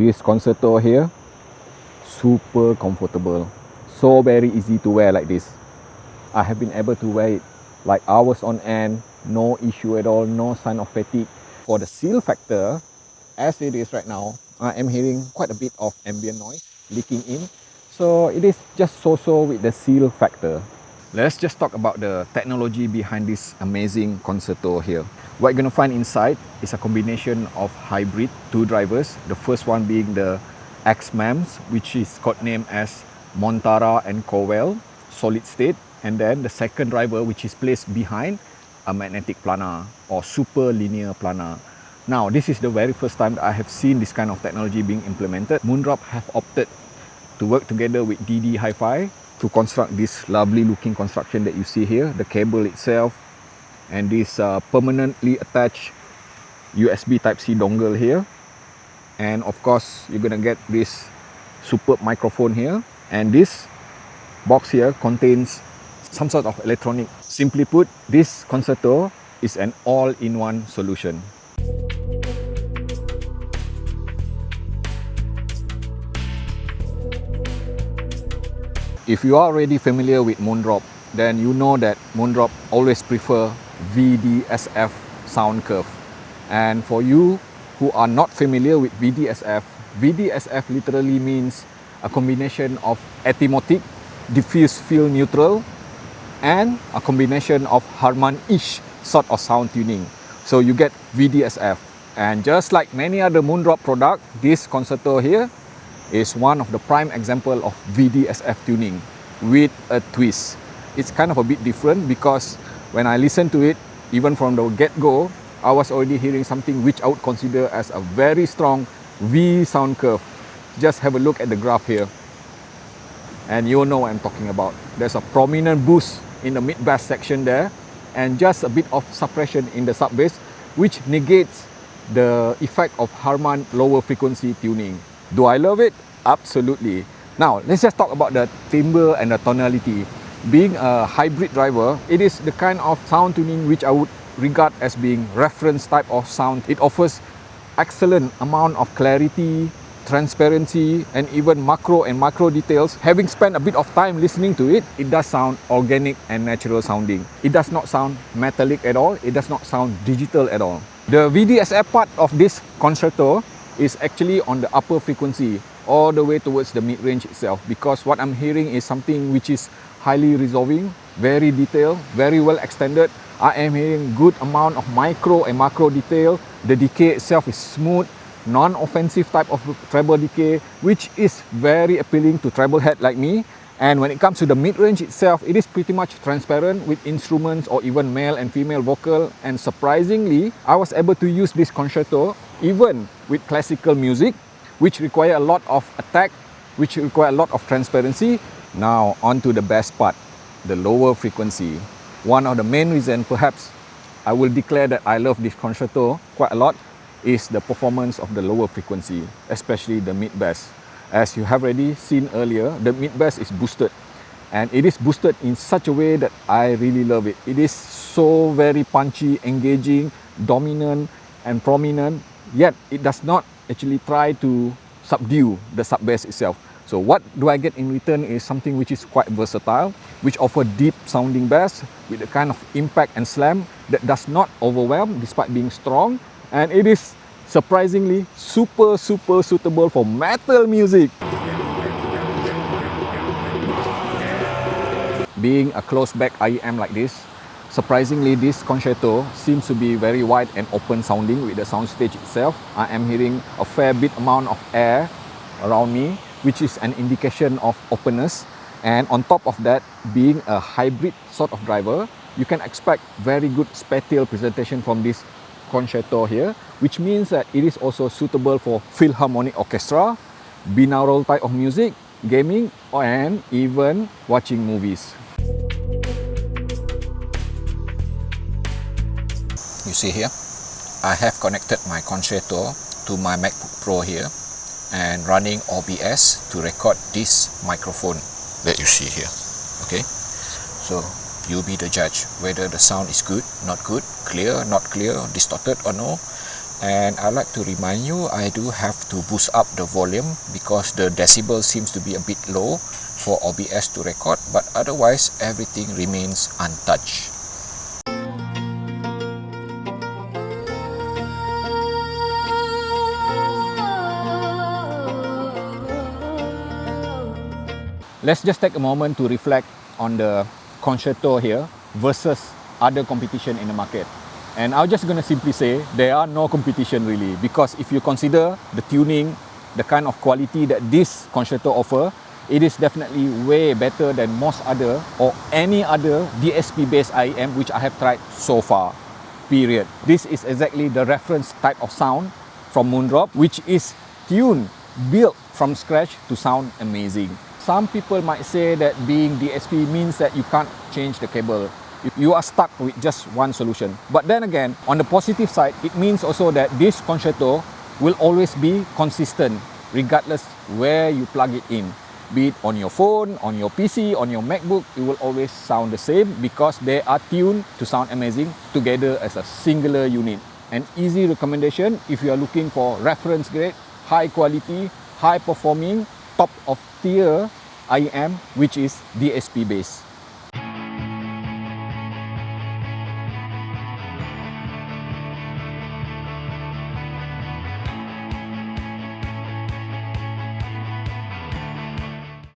This Concerto here, super comfortable, so very easy to wear like this. I have been able to wear it like hours on end, no issue at all, no sign of fatigue. For the seal factor, as it is right now, I am hearing quite a bit of ambient noise leaking in. So it is just so-so with the seal factor. Let's just talk about the technology behind this amazing Concerto here. What you're going to find inside is a combination of hybrid, two drivers. The first one being the XMEMS, which is codenamed as Montara and Cowell, solid state. And then the second driver, which is placed behind a magnetic planar or super linear planar. Now, this is the very first time that I have seen this kind of technology being implemented. Moondrop have opted to work together with DD Hi-Fi to construct this lovely looking construction that you see here, the cable itself and this permanently attached USB Type-C dongle here, and of course you're gonna get this superb microphone here, and this box here contains some sort of electronic. Simply put, this Concerto is an all-in-one solution. If you are already familiar with Moondrop, then you know that Moondrop always prefer VDSF sound curve. And for you who are not familiar with VDSF, VDSF literally means a combination of atymotic, diffuse field neutral, and a combination of Harman-ish sort of sound tuning. So you get VDSF. And just like many other Moondrop product, this Concerto here is one of the prime example of VDSF tuning with a twist. It's kind of a bit different because when I listened to it, even from the get-go, I was already hearing something which I would consider as a very strong V sound curve. Just have a look at the graph here and you'll know what I'm talking about. There's a prominent boost in the mid-bass section there and just a bit of suppression in the sub-bass, which negates the effect of Harman lower frequency tuning. Do I love it? Absolutely. Now, let's just talk about the timbre and the tonality. Being a hybrid driver, it is the kind of sound tuning which I would regard as being reference type of sound. It offers excellent amount of clarity, transparency, and even macro and micro details. Having spent a bit of time listening to it, it does sound organic and natural sounding. It does not sound metallic at all. It does not sound digital at all. The VDSF part of this Concerto is actually on the upper frequency all the way towards the mid-range itself, because what I'm hearing is something which is highly resolving, very detailed, very well extended. I am hearing good amount of micro and macro detail. The decay itself is smooth, non-offensive type of treble decay, which is very appealing to treble head like me. And when it comes to the mid-range itself, it is pretty much transparent with instruments or even male and female vocal. And surprisingly, I was able to use this Concerto even with classical music, which require a lot of attack, which require a lot of transparency. Now on to the best part, the lower frequency. One of the main reasons perhaps I will declare that I love this Concerto quite a lot is the performance of the lower frequency, especially the mid-bass. As you have already seen earlier, the mid-bass is boosted, and it is boosted in such a way that I really love it. It is so very punchy, engaging, dominant and prominent, yet it does not actually try to subdue the sub-bass itself. So what do I get in return is something which is quite versatile, which offer deep sounding bass with a kind of impact and slam that does not overwhelm despite being strong, and it is surprisingly super suitable for metal music. Being a closed back IEM like this, surprisingly this Concerto seems to be very wide and open sounding with the soundstage itself. I am hearing a fair bit amount of air around me, which is an indication of openness. And on top of that, being a hybrid sort of driver, you can expect very good spatial presentation from this Concerto here, which means that it is also suitable for Philharmonic Orchestra, binaural type of music, gaming, and even watching movies. You see here, I have connected my Concerto to my MacBook Pro here and running OBS to record this microphone that you see here. Okay, so you'll be the judge whether the sound is good, not good, clear, not clear, distorted or no. And I'd like to remind you, I do have to boost up the volume because the decibel seems to be a bit low for OBS to record, but otherwise everything remains untouched. Let's just take a moment to reflect on the Concerto here versus other competition in the market. And I'm just going to simply say there are no competition really, because if you consider the tuning, the kind of quality that this Concerto offer, it is definitely way better than most other or any other DSP based IEM which I have tried so far, period. This is exactly the reference type of sound from Moondrop, which is tuned, built from scratch to sound amazing. Some people might say that being DSP means that you can't change the cable. You are stuck with just one solution. But then again, on the positive side, it means also that this Concerto will always be consistent regardless where you plug it in. Be it on your phone, on your PC, on your MacBook, it will always sound the same because they are tuned to sound amazing together as a singular unit. An easy recommendation if you are looking for reference grade, high quality, high performing, top of tier IEM which is DSP based.